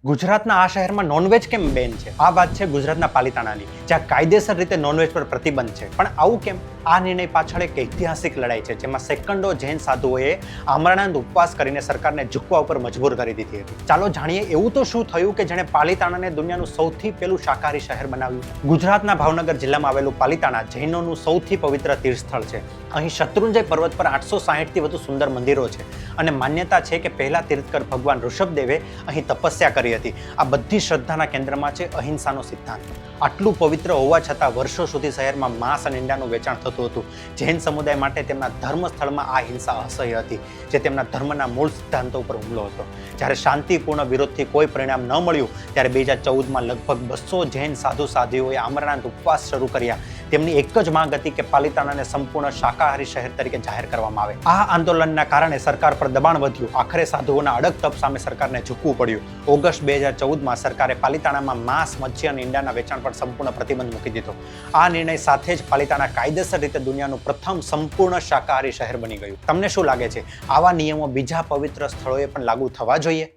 ગુજરાતના આ શહેરમાં નોનવેજ કેમ બેન છે? આ વાત છે ગુજરાતના પાલિતાણાની, જ્યાં કાયદેસર રીતે નોનવેજ પર પ્રતિબંધ છે. પણ આવું કેમ? આ નિર્ણય પાછળ એક ઐતિહાસિક લડાઈ છે, જેમાં સેકન્ડો જૈન સાધુઓએ આમરણાંત ઉપવાસ કરીને સરકારને ઝૂકવા ઉપર મજબૂર કરી દીધી હતી. ચાલો જાણીએ એવું તો શું થયું કે જેણે પાલિતાણાને દુનિયાનું સૌથી પહેલું શાકાહારી શહેર બનાવ્યું. ગુજરાતના ભાવનગર જિલ્લામાં આવેલું પાલિતાણા જૈનોનું સૌથી પવિત્ર તીર્થસ્થળ છે. અહીં શત્રુંજય પર્વત પર 860 થી વધુ સુંદર મંદિરો છે અને માન્યતા છે કે પહેલા તીર્થકર ભગવાન ઋષભદેવે અહીં તપસ્યા કરી હતી. આ બધી શ્રદ્ધાના કેન્દ્રમાં છે અહિંસાનો સિદ્ધાંત. આટલું પવિત્ર હોવા છતાં વર્ષો સુધી શહેરમાં માંસ અને ઈંડાનું વેચાણ થતું હતું. જૈન સમુદાય માટે તેમના ધર્મ સ્થળમાં આ હિંસા અસહ્ય હતી, જે તેમના ધર્મના મૂળ સિદ્ધાંતો ઉપર હુમલો હતો. જ્યારે શાંતિપૂર્ણ વિરોધથી કોઈ પરિણામ ન મળ્યું ત્યારે 2014માં લગભગ 200 જૈન સાધુ સાધ્વીઓએ આમરણાંત ઉપવાસ શરૂ કર્યા. તેમની એક જ માંગ હતી કે પાલિતાણાને સંપૂર્ણ શાકાહારી શહેર તરીકે જાહેર કરવામાં આવે. આ આંદોલનના કારણે સરકાર પર દબાણ વધ્યું. આખરે સાધુઓના અડગ તપ સામે સરકારને ઝૂકવું પડ્યું. ઓગસ્ટ 2014માં સરકારે પાલિતાણામાં માંસ, મચ્છી અને ઈંડાના વેચાણ પર સંપૂર્ણ પ્રતિબંધ મૂકી દીધો. આ નિર્ણય સાથે જ પાલિતાણા કાયદેસર રીતે દુનિયાનું પ્રથમ સંપૂર્ણ શાકાહારી શહેર બની ગયું. તમને શું લાગે છે, આવા નિયમો બીજા પવિત્ર સ્થળોએ પણ લાગુ થવા જોઈએ?